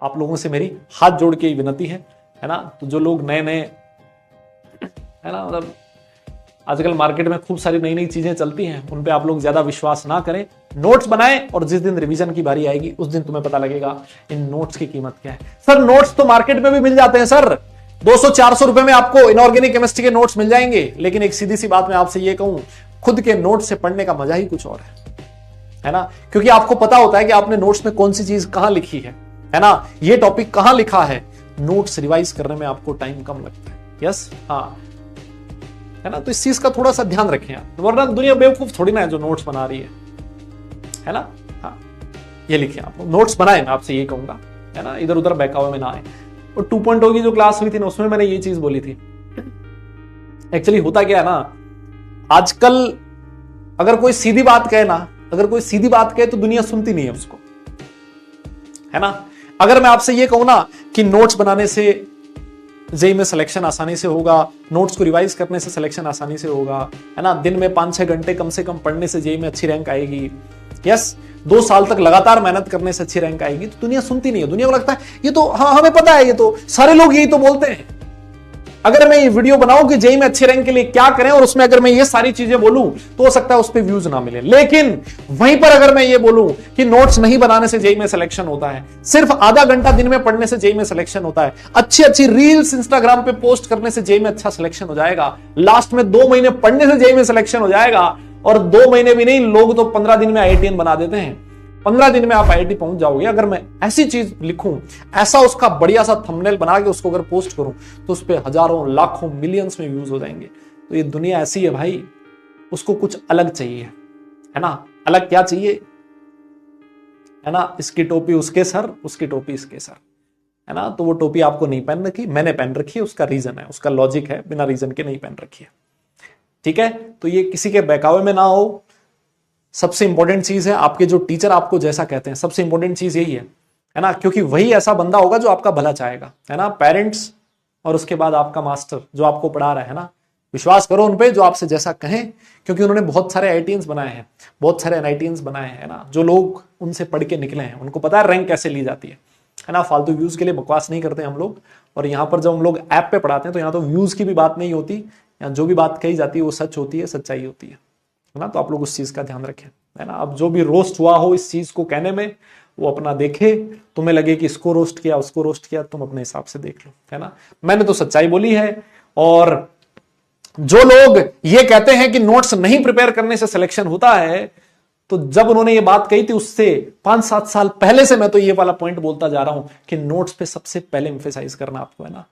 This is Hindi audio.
आप लोगों से मेरी हाथ जोड़ के विनती है ना। तो जो लोग नए नए है ना, मतलब आजकल मार्केट में खूब सारी नई नई चीजें चलती हैं, उन पे आप लोग ज्यादा विश्वास ना करें। नोट्स बनाएं और जिस दिन रिवीजन की बारी आएगी उस दिन तुम्हें पता लगेगा इन नोट्स की कीमत क्या है। सर नोट्स तो मार्केट में भी मिल जाते हैं सर, 200-400 रुपए में आपको इनऑर्गेनिक केमिस्ट्री के नोट्स मिल जाएंगे। लेकिन एक सीधी सी बात मैं आपसे ये कहूं, खुद के नोट्स से पढ़ने का मजा ही कुछ और है ना, क्योंकि आपको पता होता है कि आपने नोट्स में कौन सी चीज कहां लिखी है ना, ये टॉपिक कहां लिखा है। नोट्स रिवाइज करने में आपको टाइम कम लगता है। यस, हाँ, है ना। तो इस चीज का थोड़ा सा ध्यान रखें आप, वरना दुनिया बेवकूफ थोड़ी ना है जो नोट्स बना रही है ना। हाँ, ये लिखिए आप नोट्स बनाए, मैं आपसे ये कहूंगा, है ना, इधर उधर बहकावे में ना आए। और 2.0 की जो क्लास हुई थी ना, उसमें मैंने ये चीज बोली थी। एक्चुअली होता क्या है ना, आजकल अगर कोई सीधी बात कहे ना, अगर कोई सीधी बात कहे तो दुनिया सुनती नहीं है उसको, है ना। अगर मैं आपसे ये कहूं ना कि नोट्स बनाने से जेई में सिलेक्शन आसानी से होगा, नोट्स को रिवाइज करने से सिलेक्शन आसानी से होगा, है ना, दिन में 5-6 घंटे कम से कम पढ़ने से जेई में अच्छी रैंक आएगी, यस, 2 साल तक लगातार मेहनत करने से अच्छी रैंक आएगी, तो दुनिया सुनती नहीं है। दुनिया को लगता है ये तो, हाँ हमें पता है, ये तो सारे लोग यही तो बोलते हैं। अगर मैं ये वीडियो बनाऊं कि जेई में अच्छे रैंक के लिए क्या करें, और उसमें अगर मैं ये सारी चीजें बोलूं तो हो सकता है उस पर व्यूज ना मिले। लेकिन वहीं पर अगर मैं ये बोलूं कि नोट्स नहीं बनाने से जेई में सिलेक्शन होता है, सिर्फ आधा घंटा दिन में पढ़ने से जेई में सिलेक्शन होता है, अच्छी अच्छी रील्स इंस्टाग्राम पे पोस्ट करने से जेई में अच्छा सिलेक्शन हो जाएगा, लास्ट में 2 महीने पढ़ने से जेई में सिलेक्शन हो जाएगा, और 2 महीने भी नहीं, लोग तो 15 दिन में आईआईटीएन बना देते हैं। 15 दिन में आप आईआईटी पहुंच जाओगे। अगर मैं ऐसी चीज लिखूं, ऐसा उसका बढ़िया सा थंबनेल बना के उसको अगर पोस्ट करूं, तो उस पर हजारों, लाखों, मिलियंस में व्यूज हो जाएंगे। तो ये दुनिया ऐसी है भाई, उसको कुछ अलग चाहिए, है ना। अलग क्या चाहिए, है ना, इसकी टोपी उसके सर, उसकी टोपी इसके सर, है ना। तो वो टोपी आपको नहीं पहन रखी, मैंने पहन रखी है, उसका रीजन है, उसका लॉजिक है, बिना रीजन के नहीं पहन रखी है, ठीक है। तो ये किसी के बहकावे में ना हो। सबसे इंपॉर्टेंट चीज है, आपके जो टीचर आपको जैसा कहते हैं, सबसे इंपॉर्टेंट चीज यही है ना, क्योंकि वही ऐसा बंदा होगा जो आपका भला चाहेगा, है ना। पेरेंट्स और उसके बाद आपका मास्टर जो आपको पढ़ा रहा है ना, विश्वास करो उन पे, जो आपसे जैसा कहें, क्योंकि उन्होंने बहुत सारे आईआईटीएंस बनाए हैं, बहुत सारे एनआईटीएंस बनाए हैं ना, जो लोग उनसे पढ़ के निकले हैं, उनको पता है रैंक कैसे ली जाती है ना। फालतू व्यूज के लिए बकवास नहीं करते हम लोग। और यहाँ पर जब हम लोग ऐप पे पढ़ाते हैं तो यहाँ तो व्यूज की भी बात नहीं होती, यहाँ जो भी बात कही जाती है वो सच होती है, सच्चाई होती है ना। तो आप लोग उस चीज का ध्यान रखें, है ना। अब जो भी रोस्ट हुआ हो इस चीज को कहने में, वो अपना देखे, तुम्हें लगे कि इसको रोस्ट किया, उसको रोस्ट किया, तुम अपने हिसाब से देख लो, है ना। मैंने तो सच्चाई बोली है। और जो लोग ये कहते हैं कि नोट्स नहीं प्रिपेयर करने से सिलेक्शन होता है, तो जब उन्होंने ये बात कही थी उससे 5-7 साल पहले से मैं तो ये वाला पॉइंट बोलता जा रहा हूं कि नोट्स पे सबसे पहले एम्फेसाइज करना आपको, है ना।